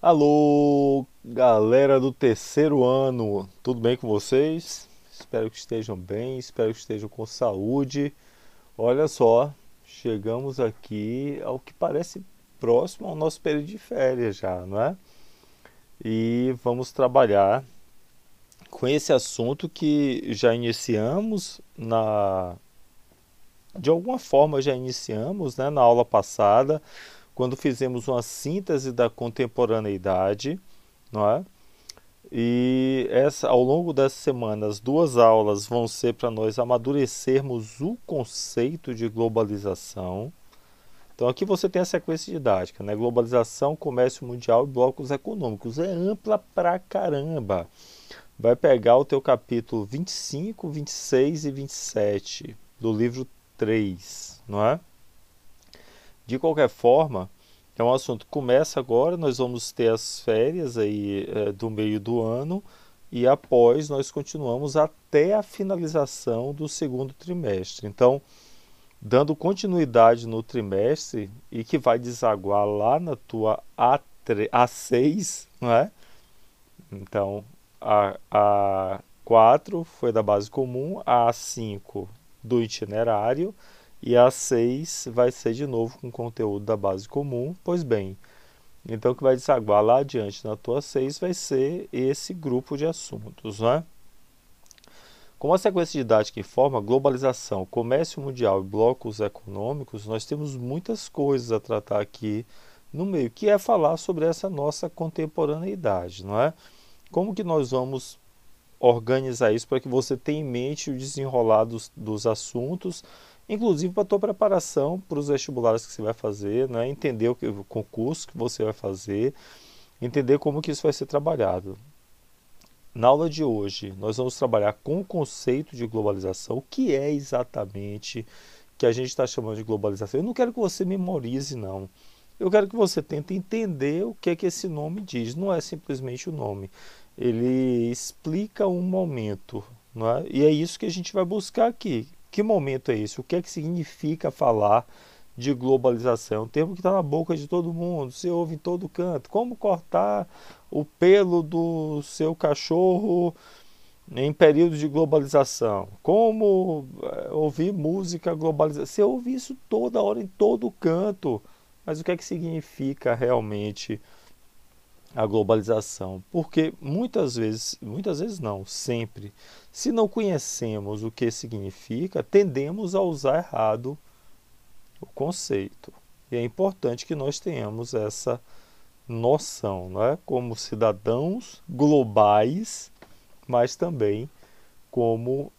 Alô, galera do terceiro ano, tudo bem com vocês? Espero que estejam bem, espero que estejam com saúde. Olha só, chegamos aqui ao que parece próximo ao nosso período de férias já, não é? E vamos trabalhar com esse assunto que já iniciamos de alguma forma já iniciamos, né, na aula passada, quando fizemos uma síntese da contemporaneidade, não é? Ao longo dessa semana, as duas aulas vão ser para nós amadurecermos o conceito de globalização. Então aqui você tem a sequência didática, né? Globalização, comércio mundial e blocos econômicos. É ampla pra caramba. Vai pegar o teu capítulo 25, 26 e 27 do livro 3, não é? De qualquer forma, é um assunto que começa agora, nós vamos ter as férias aí do meio do ano e após nós continuamos até a finalização do segundo trimestre. Então, dando continuidade no trimestre e que vai desaguar lá na tua A6, não é? Então, a 4 foi da base comum, a A5 do itinerário e a 6 vai ser de novo com conteúdo da base comum. Pois bem, então o que vai desaguar lá adiante na tua 6 vai ser esse grupo de assuntos, né? Com a sequência didática informa globalização, comércio mundial e blocos econômicos, nós temos muitas coisas a tratar aqui no meio, que é falar sobre essa nossa contemporaneidade, não é? Como que nós vamos organizar isso para que você tenha em mente o desenrolar dos assuntos, inclusive para a tua preparação para os vestibulares que você vai fazer, né? Entender o concurso que você vai fazer, entender como que isso vai ser trabalhado. Na aula de hoje, nós vamos trabalhar com o conceito de globalização, o que é exatamente que a gente está chamando de globalização. Eu não quero que você memorize, não. Eu quero que você tente entender o que é que esse nome diz. Não é simplesmente o nome. Ele explica um momento, não é? E é isso que a gente vai buscar aqui. Que momento é esse? O que é que significa falar de globalização? É um termo que está na boca de todo mundo, você ouve em todo canto. Como cortar o pelo do seu cachorro em período de globalização? Como ouvir música globalizada? Você ouve isso toda hora, em todo canto. Mas o que é que significa realmente a globalização? Porque muitas vezes não, sempre, se não conhecemos o que significa, tendemos a usar errado o conceito. E é importante que nós tenhamos essa noção, não é? Como cidadãos globais, mas também como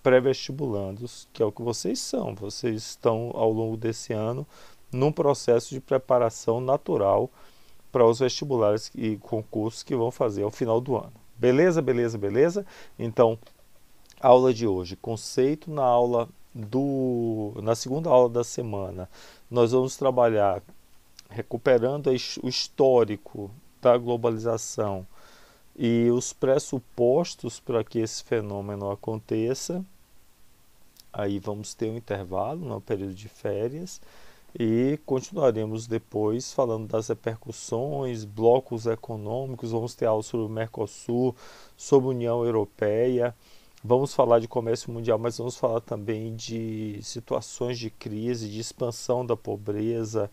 pré-vestibulandos, que é o que vocês são. Vocês estão, ao longo desse ano, num processo de preparação natural para os vestibulares e concursos que vão fazer ao final do ano. Beleza, beleza, beleza? Então, aula de hoje, conceito na segunda aula da semana, nós vamos trabalhar recuperando o histórico da globalização e os pressupostos para que esse fenômeno aconteça. Aí vamos ter um intervalo no período de férias e continuaremos depois falando das repercussões, blocos econômicos, vamos ter aula sobre o Mercosul, sobre a União Europeia, vamos falar de comércio mundial, mas vamos falar também de situações de crise, de expansão da pobreza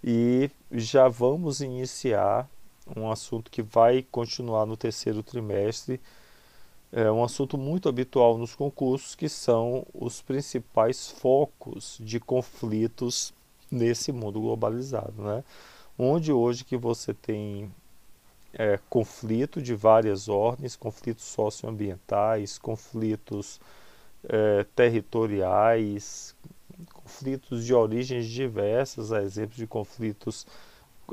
e já vamos iniciar um assunto que vai continuar no terceiro trimestre, é um assunto muito habitual nos concursos, que são os principais focos de conflitos nesse mundo globalizado, né? Onde hoje que você tem conflito de várias ordens, conflitos socioambientais, conflitos territoriais, conflitos de origens diversas, a exemplo de conflitos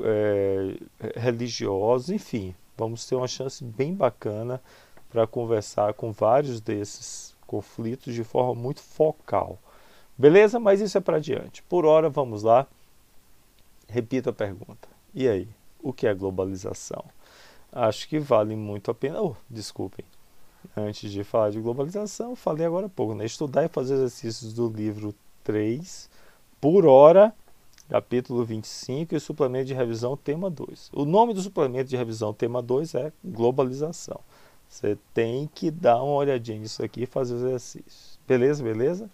é, religiosos, enfim, vamos ter uma chance bem bacana para conversar com vários desses conflitos de forma muito focal. Beleza? Mas isso é para diante. Por hora, vamos lá. Repita a pergunta. E aí? O que é globalização? Acho que vale muito a pena. Oh, desculpem. Antes de falar de globalização, falei agora há pouco, né? Estudar e fazer exercícios do livro 3 por hora capítulo 25 e suplemento de revisão tema 2. O nome do suplemento de revisão tema 2 é globalização. Você tem que dar uma olhadinha nisso aqui e fazer os exercícios. Beleza, beleza?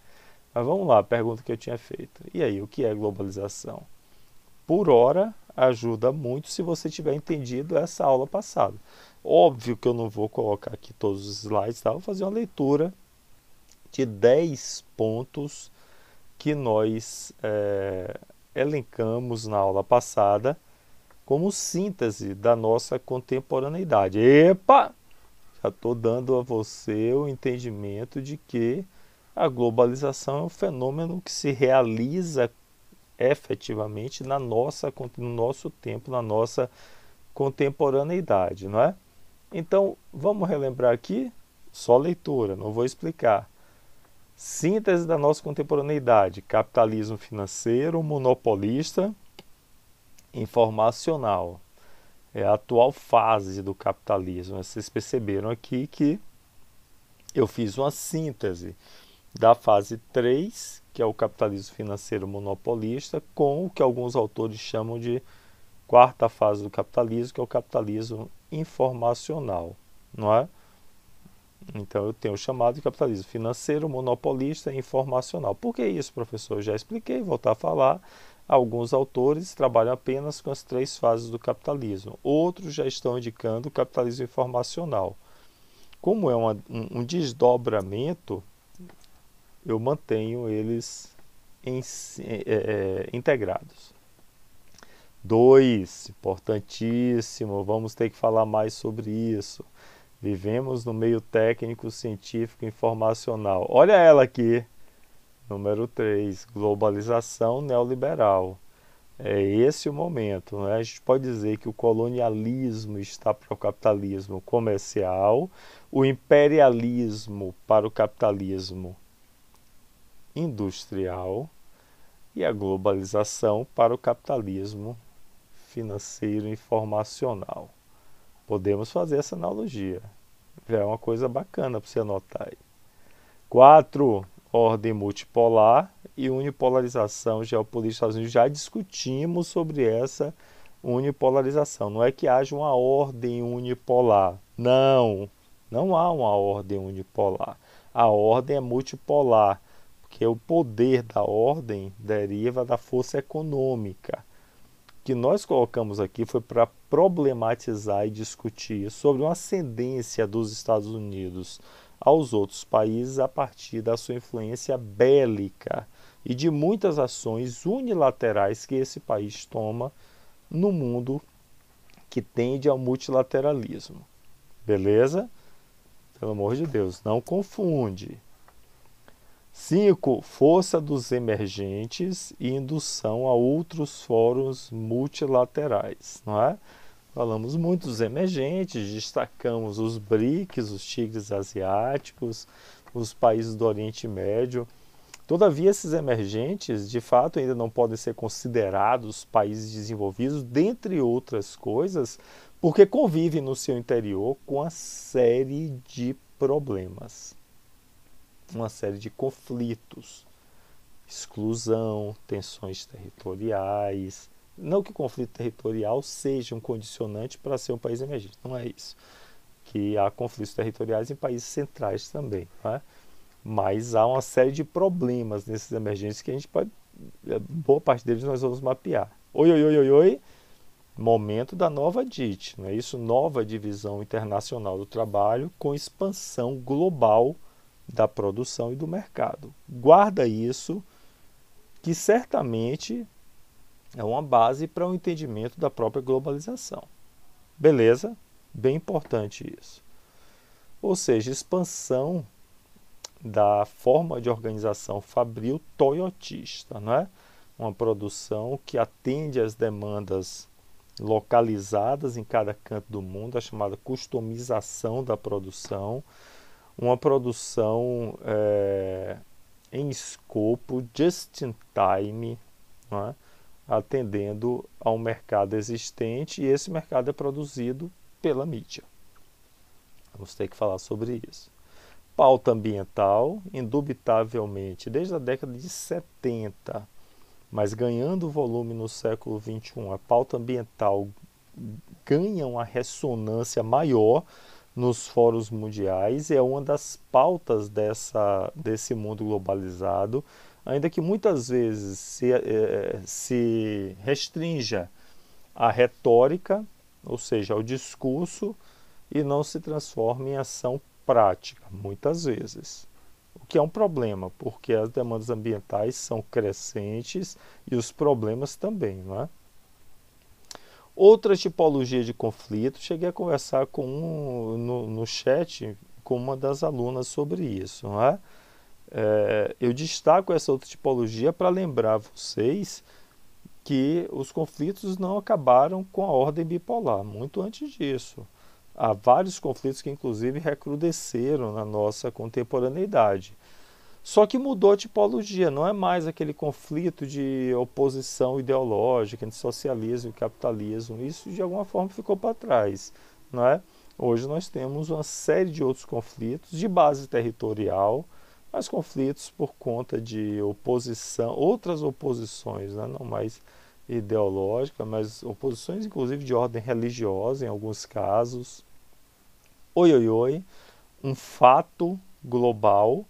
Mas vamos lá, a pergunta que eu tinha feito. E aí, o que é globalização? Por hora, ajuda muito se você tiver entendido essa aula passada. Óbvio que eu não vou colocar aqui todos os slides, tá? Vou fazer uma leitura de 10 pontos que nós elencamos na aula passada como síntese da nossa contemporaneidade. Epa! Já estou dando a você o entendimento de que a globalização é um fenômeno que se realiza efetivamente no nosso tempo, na nossa contemporaneidade, não é? Então, vamos relembrar aqui, só leitura, não vou explicar. Síntese da nossa contemporaneidade: capitalismo financeiro, monopolista, informacional. É a atual fase do capitalismo. Vocês perceberam aqui que eu fiz uma síntese da fase 3, que é o capitalismo financeiro monopolista, com o que alguns autores chamam de quarta fase do capitalismo, que é o capitalismo informacional, não é? Então eu tenho chamado de capitalismo financeiro, monopolista e informacional. Por que isso, professor? Eu já expliquei, voltar a falar. Alguns autores trabalham apenas com as 3 fases do capitalismo. Outros já estão indicando o capitalismo informacional. Como é um desdobramento, eu mantenho eles integrados. 2, importantíssimo, vamos ter que falar mais sobre isso. Vivemos no meio técnico, científico, informacional. Olha ela aqui. Número 3, globalização neoliberal. É esse o momento, né? A gente pode dizer que o colonialismo está para o capitalismo comercial, o imperialismo para o capitalismo industrial e a globalização para o capitalismo financeiro informacional. Podemos fazer essa analogia. Já é uma coisa bacana para você anotar aí. 4, ordem multipolar e unipolarização geopolítica dos Estados Unidos. Já discutimos sobre essa unipolarização. Não é que haja uma ordem unipolar. Não, não há uma ordem unipolar. A ordem é multipolar, porque o poder da ordem deriva da força econômica. O que nós colocamos aqui foi para problematizar e discutir sobre uma ascendência dos Estados Unidos aos outros países a partir da sua influência bélica e de muitas ações unilaterais que esse país toma no mundo que tende ao multilateralismo. Beleza? Pelo amor de Deus, não confunde. 5, força dos emergentes e indução a outros fóruns multilaterais, não é? Falamos muito dos emergentes, destacamos os BRICS, os tigres asiáticos, os países do Oriente Médio. Todavia, esses emergentes, de fato, ainda não podem ser considerados países desenvolvidos, dentre outras coisas, porque convivem no seu interior com uma série de problemas, uma série de conflitos, exclusão, tensões territoriais. Não que o conflito territorial seja um condicionante para ser um país emergente, não é isso. Que há conflitos territoriais em países centrais também, não é? Mas há uma série de problemas nesses emergentes que a gente pode, boa parte deles nós vamos mapear. Oi, momento da nova DIT, não é isso? Nova divisão internacional do trabalho com expansão global da produção e do mercado. Guarda isso, que certamente é uma base para o entendimento da própria globalização. Beleza? Bem importante isso. Ou seja, expansão da forma de organização fabril toyotista, não é? Uma produção que atende às demandas localizadas em cada canto do mundo, a chamada customização da produção, uma produção em escopo just in time, não é? Atendendo ao mercado existente, e esse mercado é produzido pela mídia. Vamos ter que falar sobre isso. Pauta ambiental, indubitavelmente, desde a década de 70, mas ganhando volume no século XXI. A pauta ambiental ganha uma ressonância maior nos fóruns mundiais, é uma das pautas desse mundo globalizado, ainda que muitas vezes se restrinja à retórica, ou seja, ao discurso, e não se transforme em ação prática, muitas vezes. O que é um problema, porque as demandas ambientais são crescentes e os problemas também, não é? Outra tipologia de conflito, cheguei a conversar no chat com uma das alunas sobre isso, não é? Eu destaco essa outra tipologia para lembrar vocês que os conflitos não acabaram com a ordem bipolar, muito antes disso. Há vários conflitos que inclusive recrudesceram na nossa contemporaneidade. Só que mudou a tipologia, não é mais aquele conflito de oposição ideológica entre socialismo e capitalismo. Isso de alguma forma ficou para trás, não é? Hoje nós temos uma série de outros conflitos de base territorial, mas conflitos por conta de oposição, outras oposições, né? Não mais ideológicas, mas oposições inclusive de ordem religiosa em alguns casos. Um fato global.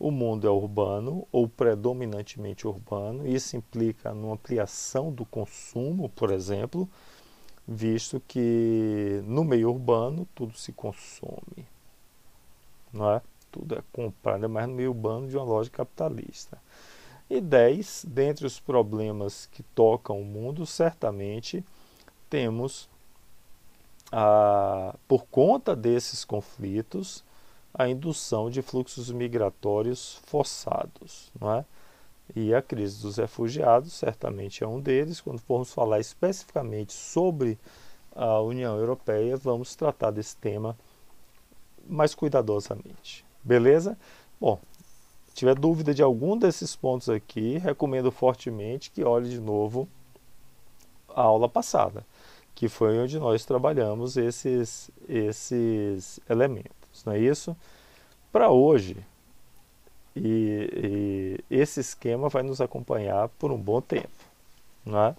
O mundo é urbano ou predominantemente urbano. Isso implica numa ampliação do consumo, por exemplo, visto que no meio urbano tudo se consome, não é? Tudo é comprado, mas no meio urbano de uma lógica capitalista. E 10, dentre os problemas que tocam o mundo, certamente temos, por conta desses conflitos, a indução de fluxos migratórios forçados, não é? E a crise dos refugiados certamente é um deles. Quando formos falar especificamente sobre a União Europeia, vamos tratar desse tema mais cuidadosamente. Beleza? Bom, se tiver dúvida de algum desses pontos aqui, recomendo fortemente que olhe de novo a aula passada, que foi onde nós trabalhamos esses elementos. Não é isso? Para hoje, e esse esquema vai nos acompanhar por um bom tempo, não é?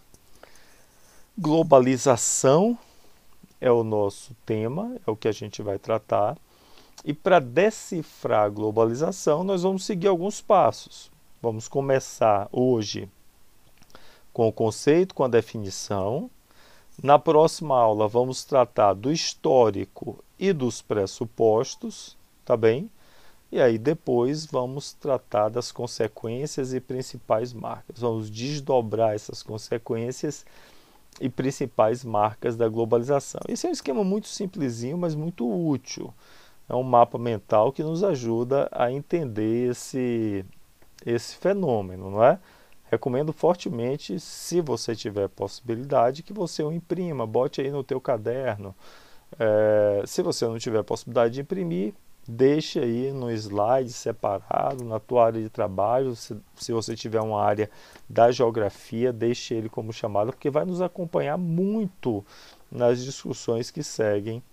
Globalização é o nosso tema, é o que a gente vai tratar. E para decifrar a globalização, nós vamos seguir alguns passos. Vamos começar hoje com o conceito, com a definição. Na próxima aula, vamos tratar do histórico e dos pressupostos, tá bem? E aí depois vamos tratar das consequências e principais marcas. Vamos desdobrar essas consequências e principais marcas da globalização. Esse é um esquema muito simplesinho, mas muito útil. É um mapa mental que nos ajuda a entender esse fenômeno, não é? Recomendo fortemente, se você tiver possibilidade, que você o imprima, bote aí no teu caderno. Se você não tiver possibilidade de imprimir, deixe aí no slide separado, na tua área de trabalho. Se você tiver uma área da geografia, deixe ele como chamada, porque vai nos acompanhar muito nas discussões que seguem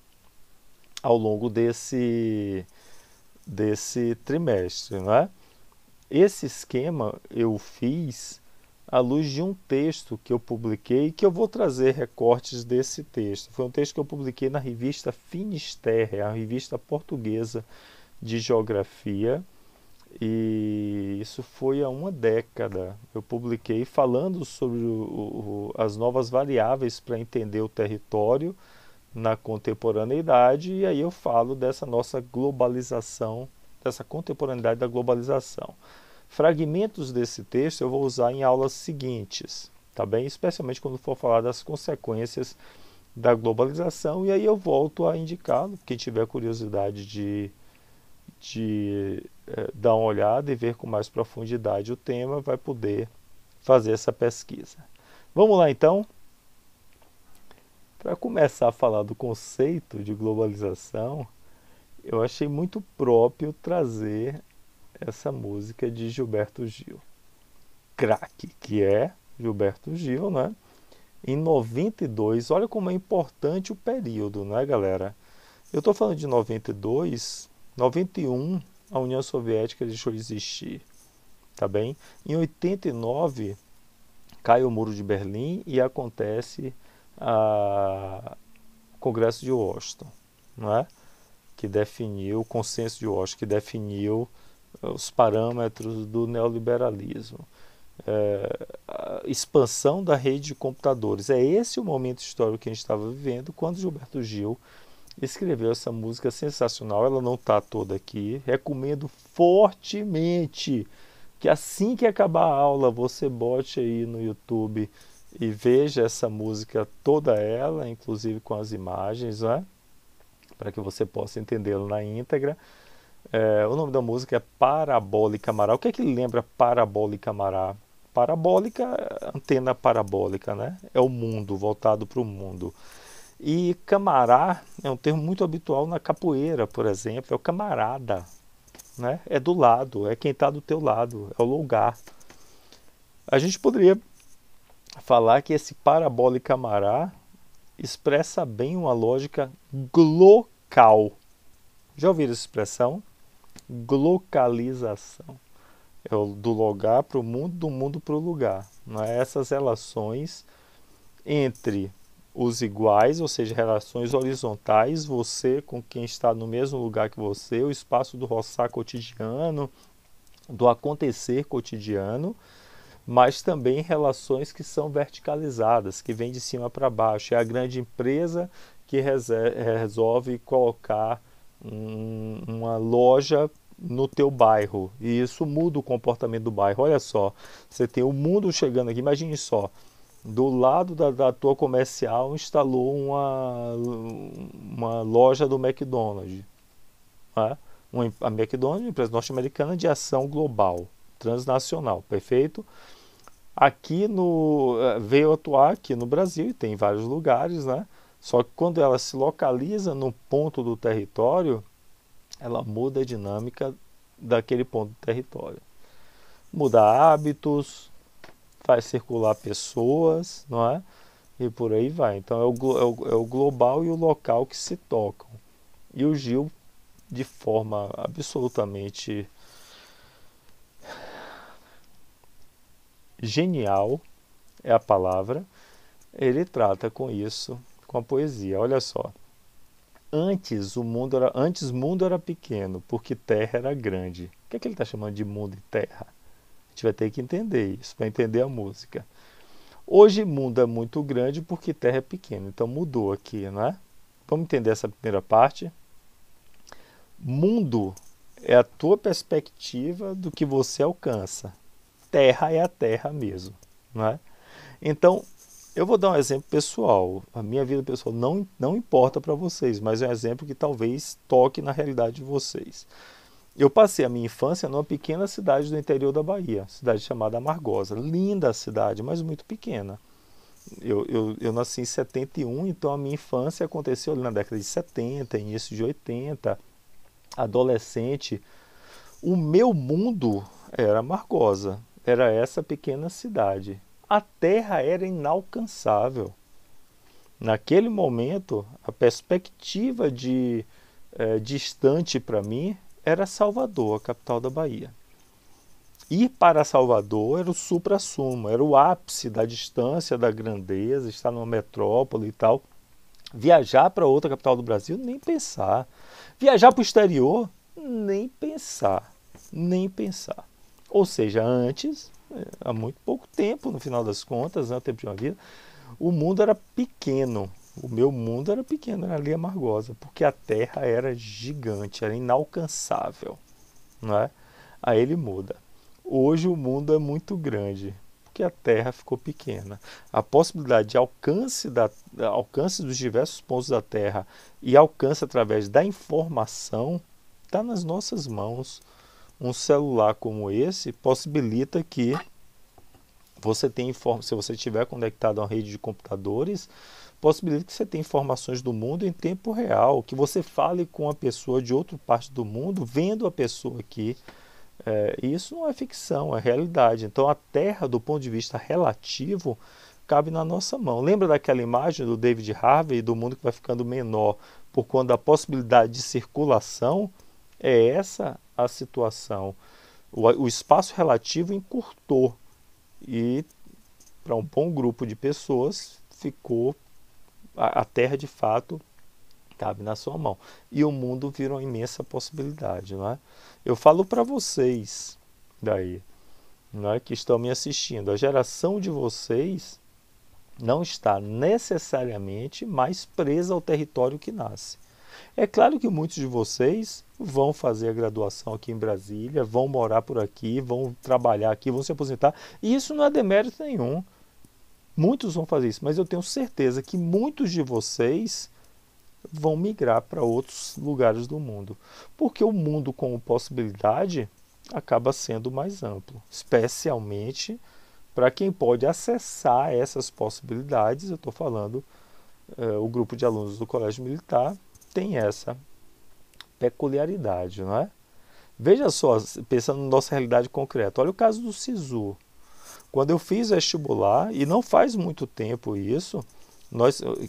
ao longo desse trimestre, não é? Esse esquema eu fiz à luz de um texto que eu publiquei, que eu vou trazer recortes desse texto. Foi um texto que eu publiquei na revista Finisterre, a revista portuguesa de geografia, e isso foi há uma década. Eu publiquei falando sobre as novas variáveis para entender o território na contemporaneidade, e aí eu falo dessa nossa globalização, dessa contemporaneidade da globalização. Fragmentos desse texto eu vou usar em aulas seguintes, tá bem? Especialmente quando for falar das consequências da globalização, e aí eu volto a indicá-lo. Quem tiver curiosidade de dar uma olhada e ver com mais profundidade o tema, vai poder fazer essa pesquisa. Vamos lá então? Para começar a falar do conceito de globalização, eu achei muito próprio trazer essa música de Gilberto Gil. Craque, que é Gilberto Gil, né? Em 92, olha como é importante o período, né, galera? Eu estou falando de 92, 91, a União Soviética deixou de existir, tá bem? Em 89, cai o Muro de Berlim e acontece o Congresso de Washington, não é? Que definiu, o consenso de Washington, que definiu os parâmetros do neoliberalismo. A expansão da rede de computadores. É esse o momento histórico que a gente estava vivendo quando Gilberto Gil escreveu essa música sensacional. Ela não está toda aqui. Recomendo fortemente que assim que acabar a aula você bote aí no YouTube e veja essa música toda ela, inclusive com as imagens, né? Para que você possa entendê-la na íntegra. O nome da música é Parabólica Mará. O que é que lembra Parabólica Mará? Parabólica, antena parabólica, né? É o mundo, voltado para o mundo. E camará é um termo muito habitual na capoeira, por exemplo, é o camarada, né? É do lado, é quem está do teu lado, é o lugar. A gente poderia falar que esse parabólica mará expressa bem uma lógica glocal. Já ouviram essa expressão? Glocalização. É do lugar para o mundo, do mundo para o lugar. Não é? Essas relações entre os iguais, ou seja, relações horizontais, você com quem está no mesmo lugar que você, o espaço do roçar cotidiano, do acontecer cotidiano, mas também relações que são verticalizadas, que vêm de cima para baixo. É a grande empresa que resolve colocar uma loja no teu bairro, e isso muda o comportamento do bairro. Olha só, você tem o mundo chegando aqui, imagine só, do lado da tua comercial instalou uma loja do McDonald's, né? A McDonald's, uma empresa norte-americana de ação global, transnacional, perfeito? Veio atuar aqui no Brasil e tem em vários lugares, né? Só que quando ela se localiza no ponto do território, ela muda a dinâmica daquele ponto do território. Muda hábitos, faz circular pessoas, não é? E por aí vai. Então é o global e o local que se tocam. E o Gil, de forma absolutamente genial, é a palavra, ele trata com isso, com a poesia. Olha só. Antes o mundo era pequeno, porque terra era grande. O que é que ele está chamando de mundo e terra? A gente vai ter que entender isso para entender a música. Hoje mundo é muito grande porque terra é pequena, então mudou aqui, não é? Vamos entender essa primeira parte? Mundo é a tua perspectiva do que você alcança. Terra é a terra mesmo, não é? Então, eu vou dar um exemplo pessoal. A minha vida pessoal não importa para vocês, mas é um exemplo que talvez toque na realidade de vocês. Eu passei a minha infância numa pequena cidade do interior da Bahia, cidade chamada Amargosa. Linda a cidade, mas muito pequena. Eu nasci em 71, então a minha infância aconteceu ali na década de 70, início de 80, adolescente. O meu mundo era Amargosa, era essa pequena cidade. A terra era inalcançável. Naquele momento, a perspectiva distante para mim era Salvador, a capital da Bahia. Ir para Salvador era o suprassumo, era o ápice da distância, da grandeza, estar numa metrópole e tal. Viajar para outra capital do Brasil, nem pensar. Viajar para o exterior, nem pensar. Nem pensar. Ou seja, antes, há muito pouco tempo, no final das contas, né, o tempo de uma vida, o mundo era pequeno. O meu mundo era pequeno, era ali Amargosa, porque a terra era gigante, era inalcançável, não é? Aí ele muda. Hoje o mundo é muito grande, porque a terra ficou pequena. A possibilidade de alcance dos diversos pontos da terra e alcance através da informação está nas nossas mãos. Um celular como esse possibilita que você tenha, se você estiver conectado a uma rede de computadores, possibilita que você tenha informações do mundo em tempo real, que você fale com a pessoa de outra parte do mundo, vendo a pessoa aqui. Isso não é ficção, é realidade. Então a Terra, do ponto de vista relativo, cabe na nossa mão. Lembra daquela imagem do David Harvey do mundo que vai ficando menor por conta da possibilidade de circulação? É essa a situação. O espaço relativo encurtou e para um bom grupo de pessoas, ficou a Terra de fato cabe na sua mão. E o mundo vira uma imensa possibilidade, não é? Eu falo para vocês daí, não é, que estão me assistindo, a geração de vocês não está necessariamente mais presa ao território que nasce. É claro que muitos de vocês vão fazer a graduação aqui em Brasília, vão morar por aqui, vão trabalhar aqui, vão se aposentar, e isso não é demérito nenhum. Muitos vão fazer isso, mas eu tenho certeza que muitos de vocês vão migrar para outros lugares do mundo, porque o mundo como possibilidade acaba sendo mais amplo, especialmente para quem pode acessar essas possibilidades. Eu estou falando, o grupo de alunos do Colégio Militar tem essa peculiaridade, não é? Veja só, pensando na nossa realidade concreta, olha o caso do SISU. Quando eu fiz vestibular, e não faz muito tempo isso,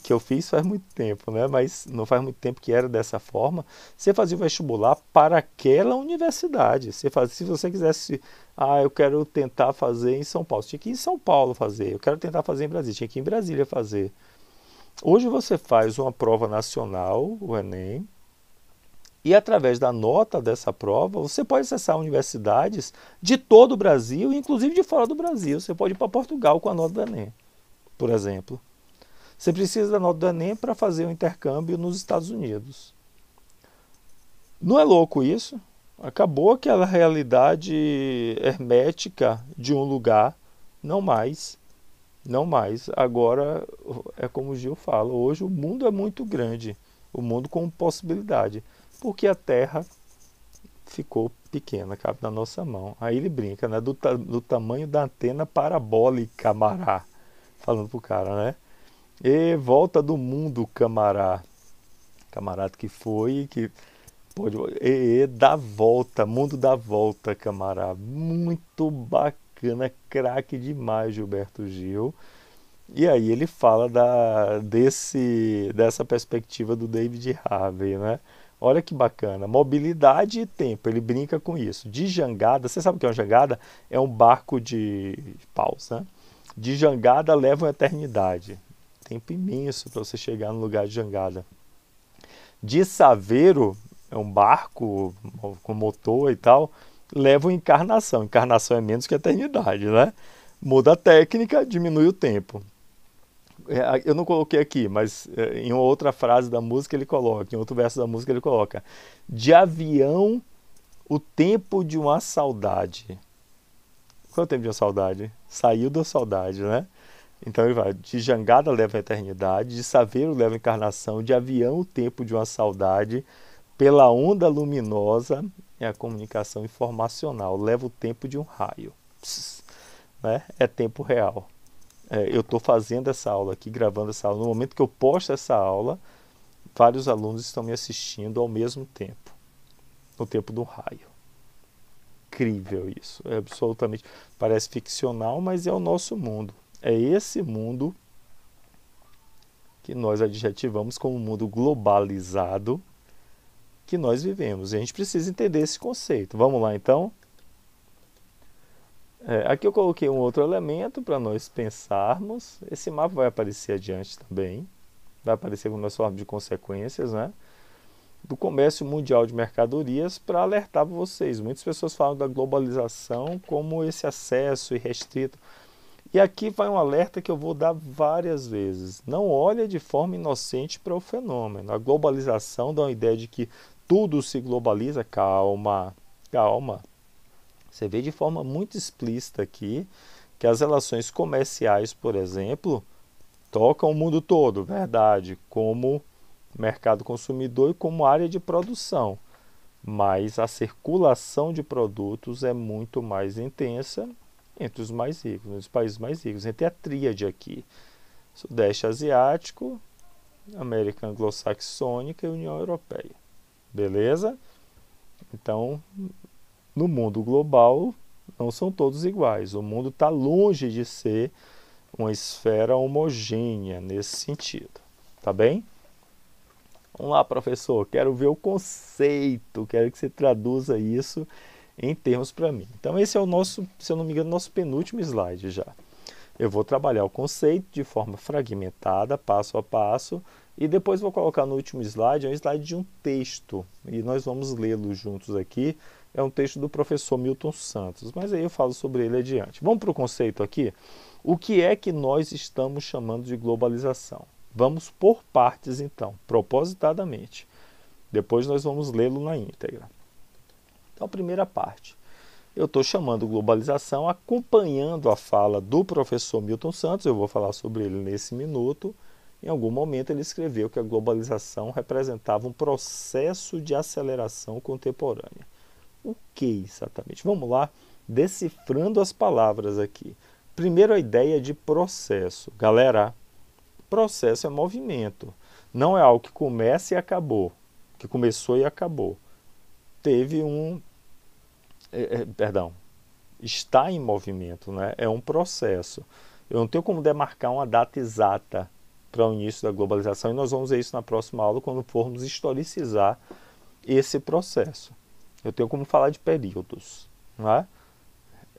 que eu fiz faz muito tempo, né? Mas não faz muito tempo que era dessa forma. Você fazia o vestibular para aquela universidade. Se você quisesse, eu quero tentar fazer em São Paulo, você tinha que ir em São Paulo fazer. Eu quero tentar fazer em Brasília, tinha que ir em Brasília fazer. Hoje você faz uma prova nacional, o Enem, e através da nota dessa prova, você pode acessar universidades de todo o Brasil, inclusive de fora do Brasil. Você pode ir para Portugal com a nota do Enem, por exemplo. Você precisa da nota do Enem para fazer um intercâmbio nos Estados Unidos. Não é louco isso? Acabou aquela realidade hermética de um lugar, não mais. Não mais. Agora, é como o Gil fala, hoje o mundo é muito grande. O mundo com possibilidade. Porque a Terra ficou pequena, cabe na nossa mão. Aí ele brinca, né? Do tamanho da antena parabólica, camará. Falando pro cara, né? E volta do mundo, camará. Camarada que foi, que pode. Dá volta, mundo dá volta, camará. Muito bacana, craque demais, Gilberto Gil. E aí ele fala dessa perspectiva do David Harvey, né? Olha que bacana, mobilidade e tempo, ele brinca com isso. De jangada, você sabe o que é uma jangada? É um barco de paus, né? De jangada leva uma eternidade. Tempo imenso para você chegar no lugar de jangada. De saveiro, é um barco com motor e tal, leva uma encarnação. Encarnação é menos que eternidade, né? Muda a técnica, diminui o tempo. Eu não coloquei aqui, mas em uma outra frase da música ele coloca, em outro verso da música ele coloca: de avião, o tempo de uma saudade. Qual é o tempo de uma saudade? Saiu da saudade, né? Então ele vai: de jangada leva a eternidade, de saveiro leva a encarnação, de avião, o tempo de uma saudade, pela onda luminosa é a comunicação informacional, leva o tempo de um raio. Né? É tempo real. Eu estou fazendo essa aula aqui, gravando essa aula. No momento que eu posto essa aula, vários alunos estão me assistindo ao mesmo tempo, no tempo do raio. Incrível isso. É absolutamente. Parece ficcional, mas é o nosso mundo. É esse mundo que nós adjetivamos como mundo globalizado que nós vivemos. E a gente precisa entender esse conceito. Vamos lá então? Aqui eu coloquei um outro elemento para nós pensarmos. Esse mapa vai aparecer adiante também. Vai aparecer como forma de consequências, né? Do comércio mundial de mercadorias, para alertar vocês. Muitas pessoas falam da globalização como esse acesso irrestrito. E aqui vai um alerta que eu vou dar várias vezes. Não olhe de forma inocente para o fenômeno. A globalização dá uma ideia de que tudo se globaliza. Calma, calma. Você vê de forma muito explícita aqui que as relações comerciais, por exemplo, tocam o mundo todo, verdade, como mercado consumidor e como área de produção. Mas a circulação de produtos é muito mais intensa entre os mais ricos, nos países mais ricos, entre a tríade aqui: Sudeste Asiático, América Anglo-Saxônica e União Europeia. Beleza? Então, no mundo global, não são todos iguais. O mundo está longe de ser uma esfera homogênea nesse sentido. Tá bem? Vamos lá, professor. Quero ver o conceito. Quero que você traduza isso em termos para mim. Então, esse é o nosso, se eu não me engano, nosso penúltimo slide já. Eu vou trabalhar o conceito de forma fragmentada, passo a passo, e depois vou colocar no último slide, é um slide de um texto, e nós vamos lê-lo juntos aqui. É um texto do professor Milton Santos, mas aí eu falo sobre ele adiante. Vamos para o conceito aqui? O que é que nós estamos chamando de globalização? Vamos por partes então, propositadamente. Depois nós vamos lê-lo na íntegra. Então, a primeira parte. Eu estou chamando globalização acompanhando a fala do professor Milton Santos, eu vou falar sobre ele nesse minuto. Em algum momento ele escreveu que a globalização representava um processo de aceleração contemporânea. O que exatamente? Vamos lá, decifrando as palavras aqui. Primeiro, a ideia de processo. Galera, processo é movimento. Não é algo que começa e acabou, que começou e acabou. Teve um... está em movimento, né? É um processo. Eu não tenho como demarcar uma data exata para o início da globalização, e nós vamos ver isso na próxima aula, quando formos historicizar esse processo. Eu tenho como falar de períodos, não é?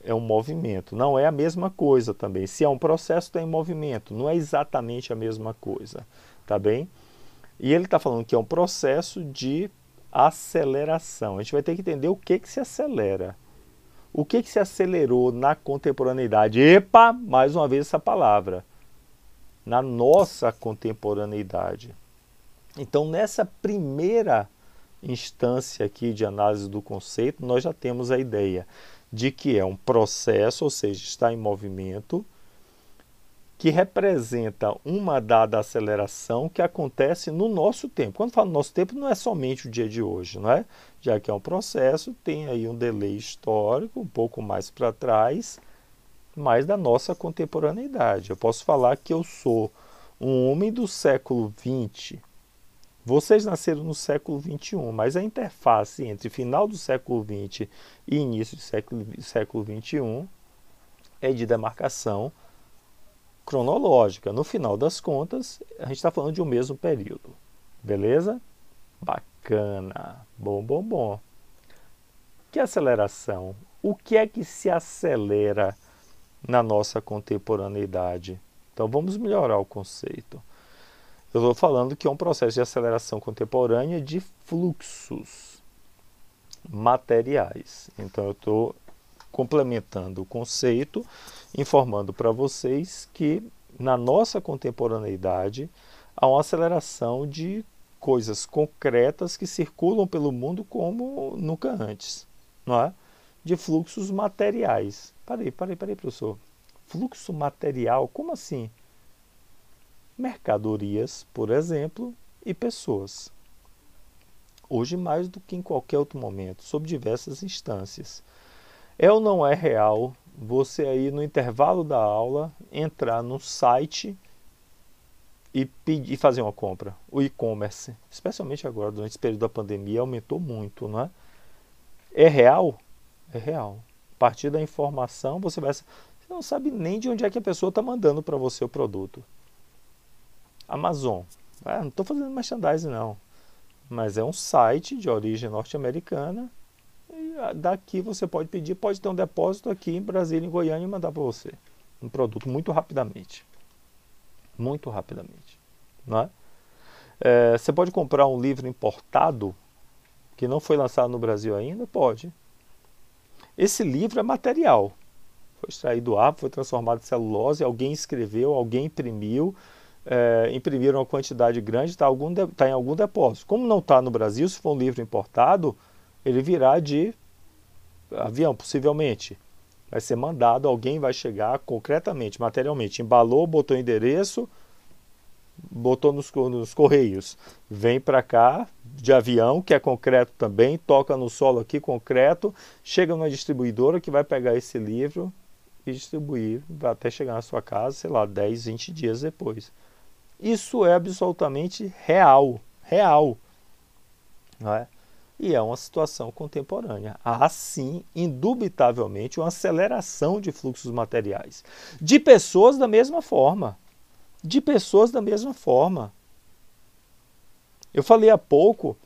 É um movimento, não é a mesma coisa também. Se é um processo, tem movimento, não é exatamente a mesma coisa, tá bem? E ele está falando que é um processo de aceleração. A gente vai ter que entender o que se acelera. O que se acelerou na contemporaneidade? Epa, mais uma vez essa palavra. Na nossa contemporaneidade. Então, nessa primeira instância aqui de análise do conceito, nós já temos a ideia de que é um processo, ou seja, está em movimento, que representa uma dada aceleração que acontece no nosso tempo. Quando falo nosso tempo, não é somente o dia de hoje, não é? Já que é um processo, tem aí um delay histórico, um pouco mais para trás, mas da nossa contemporaneidade. Eu posso falar que eu sou um homem do século XX. Vocês nasceram no século XXI, mas a interface entre final do século XX e início do século XXI é de demarcação cronológica. No final das contas, a gente está falando de um mesmo período. Beleza? Bacana. Bom, bom, bom. Que aceleração? O que é que se acelera na nossa contemporaneidade? Então, vamos melhorar o conceito. Eu estou falando que é um processo de aceleração contemporânea de fluxos materiais. Então, eu estou complementando o conceito, informando para vocês que na nossa contemporaneidade há uma aceleração de coisas concretas que circulam pelo mundo como nunca antes, não é? De fluxos materiais. Parei, professor. Fluxo material, como assim? Mercadorias, por exemplo, e pessoas. Hoje mais do que em qualquer outro momento, sob diversas instâncias. É ou não é real você aí no intervalo da aula entrar no site e fazer uma compra? O e-commerce, especialmente agora, durante esse período da pandemia, aumentou muito, não é? É real? É real. A partir da informação, você não sabe nem de onde é que a pessoa está mandando para você o produto. Amazon. Não estou fazendo merchandising não, mas é um site de origem norte-americana. Daqui você pode pedir, pode ter um depósito aqui em Brasília, em Goiânia, e mandar para você um produto muito rapidamente. Muito rapidamente. Não é? Você pode comprar um livro importado que não foi lançado no Brasil ainda? Pode. Esse livro é material. Foi extraído do árvore, foi transformado em celulose, alguém escreveu, alguém imprimiu, imprimiram uma quantidade grande, está em algum depósito. Como não está no Brasil, se for um livro importado, ele virá de avião, possivelmente. Vai ser mandado, alguém vai chegar concretamente, materialmente, embalou, botou endereço, botou nos correios. Vem para cá, de avião, que é concreto também, toca no solo aqui, concreto, chega numa distribuidora que vai pegar esse livro e distribuir, vai até chegar na sua casa, sei lá, 10, 20 dias depois. Isso é absolutamente real, não é? E é uma situação contemporânea. Há, sim, indubitavelmente, uma aceleração de fluxos materiais. De pessoas da mesma forma. Eu falei há pouco,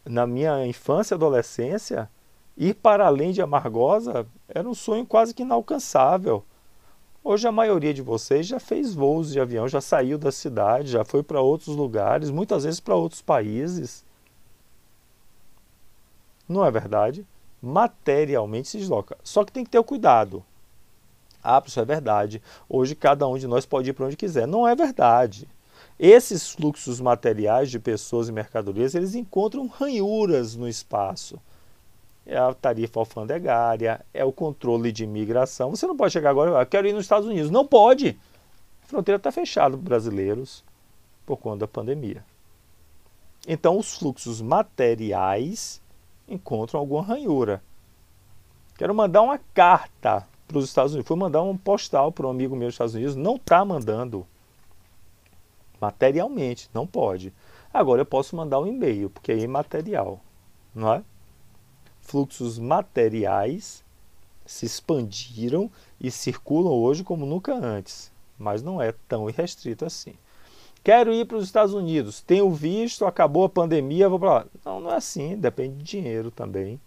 na minha infância e adolescência, ir para além de Amargosa era um sonho quase que inalcançável. Hoje a maioria de vocês já fez voos de avião, já saiu da cidade, já foi para outros lugares, muitas vezes para outros países. Não é verdade? Materialmente se desloca. Só que tem que ter o cuidado. Ah, isso é verdade. Hoje cada um de nós pode ir para onde quiser. Não é verdade. Esses fluxos materiais de pessoas e mercadorias, eles encontram ranhuras no espaço. É a tarifa alfandegária, é o controle de imigração. Você não pode chegar agora e falar, quero ir nos Estados Unidos. Não pode! A fronteira está fechada para brasileiros por conta da pandemia. Então, os fluxos materiais encontram alguma ranhura. Quero mandar uma carta para os Estados Unidos. Fui mandar um postal para um amigo meu dos Estados Unidos. Não está mandando. Materialmente, não pode. Agora eu posso mandar um e-mail, porque é imaterial. Não é? Fluxos materiais se expandiram e circulam hoje como nunca antes. Mas não é tão irrestrito assim. Quero ir para os Estados Unidos. Tenho visto, acabou a pandemia, vou para lá. Não, não é assim. Depende de dinheiro também.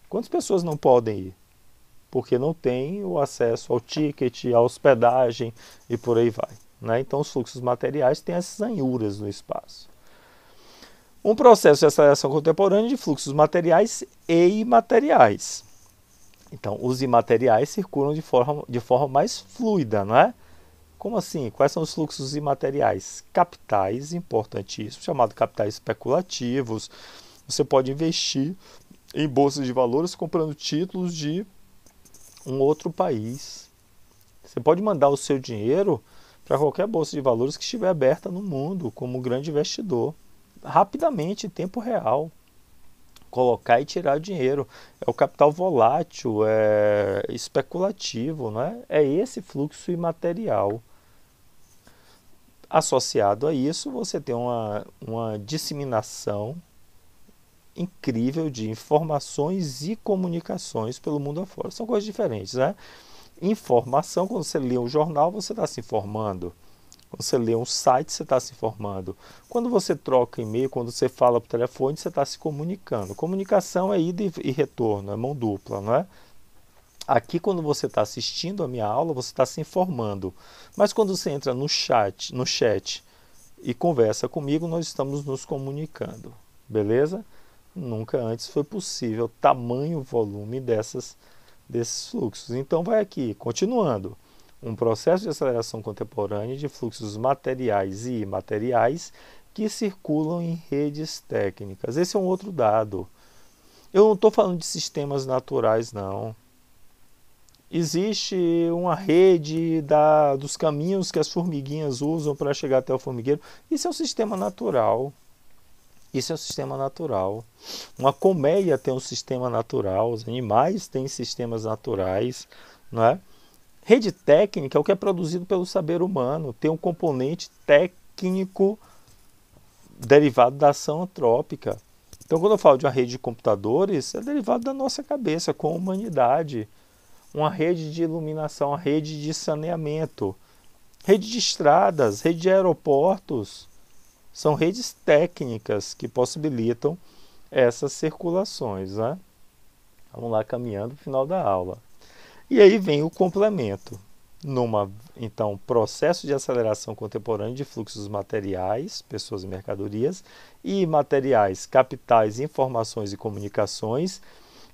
Quantas pessoas não podem ir? Porque não tem o acesso ao ticket, à hospedagem e por aí vai. Né? Então, os fluxos materiais têm essas ranhuras no espaço. Um processo de aceleração contemporânea de fluxos materiais e imateriais. Então, os imateriais circulam de forma mais fluida, não é? Como assim? Quais são os fluxos imateriais? Capitais, importantíssimos, chamados capitais especulativos. Você pode investir em bolsas de valores comprando títulos de um outro país. Você pode mandar o seu dinheiro para qualquer bolsa de valores que estiver aberta no mundo, como um grande investidor. Rapidamente, em tempo real. Colocar e tirar o dinheiro. É o capital volátil, é especulativo, não é? É esse fluxo imaterial. Associado a isso, você tem uma disseminação incrível de informações e comunicações pelo mundo afora. São coisas diferentes, né? Informação, quando você lê um jornal, você está se informando. Quando você lê um site, você está se informando. Quando você troca e-mail, quando você fala por telefone, você está se comunicando. Comunicação é ida e retorno, é mão dupla, não é? Aqui, quando você está assistindo a minha aula, você está se informando. Mas quando você entra no chat e conversa comigo, nós estamos nos comunicando. Beleza? Nunca antes foi possível tamanho volume desses fluxos. Então, vai aqui, continuando. Um processo de aceleração contemporânea de fluxos materiais e imateriais que circulam em redes técnicas. Esse é um outro dado. Eu não estou falando de sistemas naturais, não. Existe uma rede dos caminhos que as formiguinhas usam para chegar até o formigueiro. Isso é um sistema natural. Isso é um sistema natural. Uma colmeia tem um sistema natural. Os animais têm sistemas naturais, não é? Rede técnica é o que é produzido pelo saber humano. Tem um componente técnico derivado da ação antrópica. Então, quando eu falo de uma rede de computadores, é derivado da nossa cabeça, com a humanidade. Uma rede de iluminação, uma rede de saneamento, rede de estradas, rede de aeroportos. São redes técnicas que possibilitam essas circulações, né? Vamos lá, caminhando para o final da aula. E aí vem o complemento. Então, processo de aceleração contemporânea de fluxos materiais, pessoas e mercadorias, e materiais, capitais, informações e comunicações,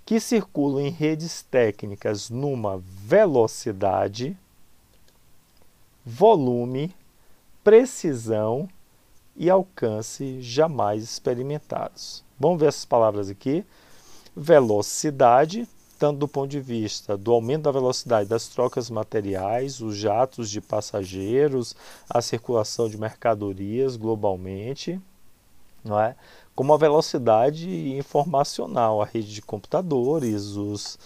que circulam em redes técnicas numa velocidade, volume, precisão e alcance jamais experimentados. Vamos ver essas palavras aqui. Velocidade, tanto do ponto de vista do aumento da velocidade das trocas materiais, os jatos de passageiros, a circulação de mercadorias globalmente, não é? Como a velocidade informacional, a rede de computadores, os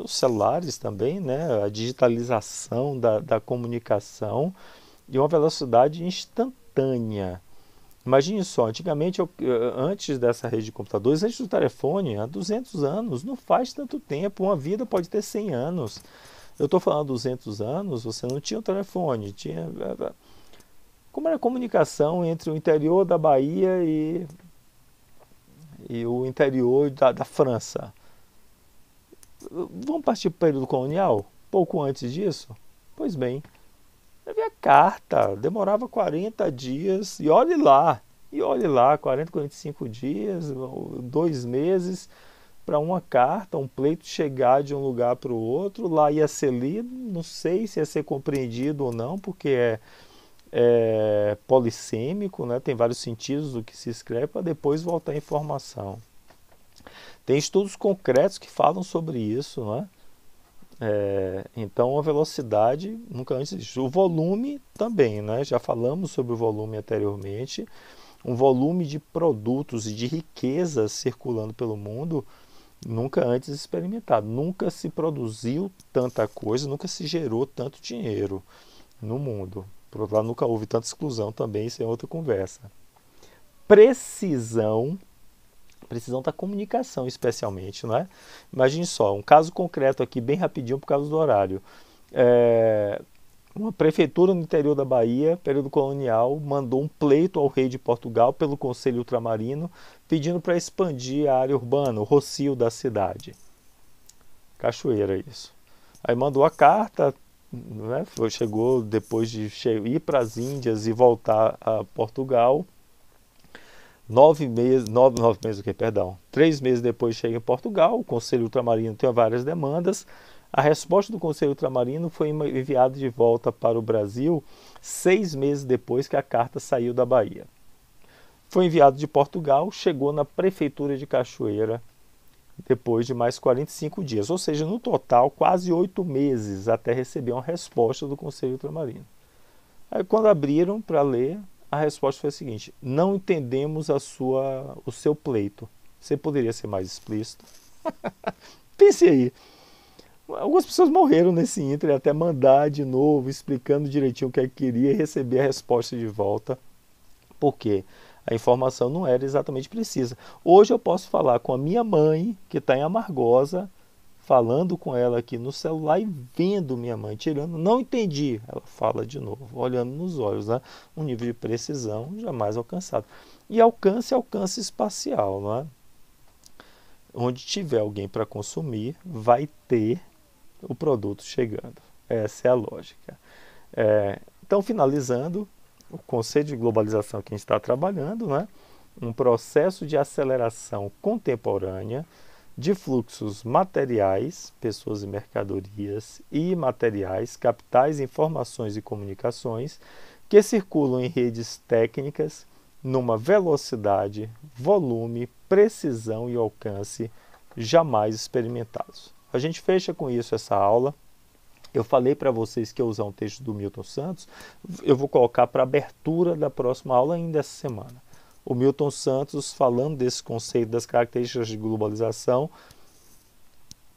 celulares também, né? A digitalização da comunicação e uma velocidade instantânea. Imagine só, antigamente, antes dessa rede de computadores, antes do telefone, há 200 anos, não faz tanto tempo, uma vida pode ter 100 anos. Eu estou falando 200 anos, você não tinha o telefone, tinha... Como era a comunicação entre o interior da Bahia e o interior da França? Vamos partir para o período colonial? pouco antes disso? Pois bem, havia carta, demorava 40 dias, e olhe lá, 40, 45 dias, 2 meses, para uma carta, um pleito chegar de um lugar para o outro, lá ia ser lido, não sei se ia ser compreendido ou não, porque é polissêmico, né? Tem vários sentidos do que se escreve, para depois voltar a informação. Tem estudos concretos que falam sobre isso, né? Então a velocidade nunca antes existiu. O volume também, né? Já falamos sobre o volume anteriormente. Um volume de produtos e de riquezas circulando pelo mundo nunca antes experimentado. Nunca se produziu tanta coisa, nunca se gerou tanto dinheiro no mundo. Por outro lado, nunca houve tanta exclusão também, isso é outra conversa. Precisão da comunicação especialmente, não é? Imagine só, um caso concreto aqui, bem rapidinho por causa do horário. Uma prefeitura no interior da Bahia, período colonial, mandou um pleito ao rei de Portugal pelo Conselho Ultramarino, pedindo para expandir a área urbana, o rocio da cidade. Cachoeira, isso. Aí mandou a carta, né? Chegou depois de ir para as Índias e voltar a Portugal. 3 meses depois chega em Portugal, o Conselho Ultramarino tem várias demandas. A resposta do Conselho Ultramarino foi enviada de volta para o Brasil 6 meses depois que a carta saiu da Bahia. Foi enviado de Portugal, chegou na Prefeitura de Cachoeira depois de mais 45 dias, ou seja, no total quase 8 meses até receber uma resposta do Conselho Ultramarino. Aí quando abriram para ler, a resposta foi a seguinte: não entendemos o seu pleito. Você poderia ser mais explícito? Pense aí. Algumas pessoas morreram nesse ínterim até mandar de novo, explicando direitinho o que queria e receber a resposta de volta. Por quê? A informação não era exatamente precisa. Hoje eu posso falar com a minha mãe, que está em Amargosa, falando com ela aqui no celular e vendo minha mãe tirando. Não entendi. Ela fala de novo, olhando nos olhos, né? Um nível de precisão jamais alcançado. E alcance espacial, não é? Onde tiver alguém para consumir, vai ter o produto chegando. Essa é a lógica. Então, finalizando, o conceito de globalização que a gente está trabalhando, né? Um processo de aceleração contemporânea de fluxos materiais, pessoas e mercadorias, e imateriais, capitais, informações e comunicações, que circulam em redes técnicas numa velocidade, volume, precisão e alcance jamais experimentados. A gente fecha com isso essa aula. Eu falei para vocês que eu usar um texto do Milton Santos, eu vou colocar para abertura da próxima aula ainda essa semana. O Milton Santos falando desse conceito das características de globalização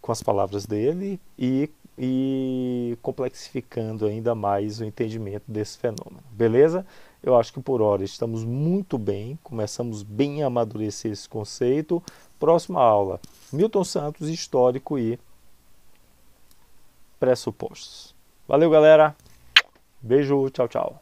com as palavras dele e complexificando ainda mais o entendimento desse fenômeno. Beleza? Eu acho que por hora estamos muito bem, começamos bem a amadurecer esse conceito. Próxima aula, Milton Santos, histórico e pressupostos. Valeu, galera. Beijo, tchau, tchau.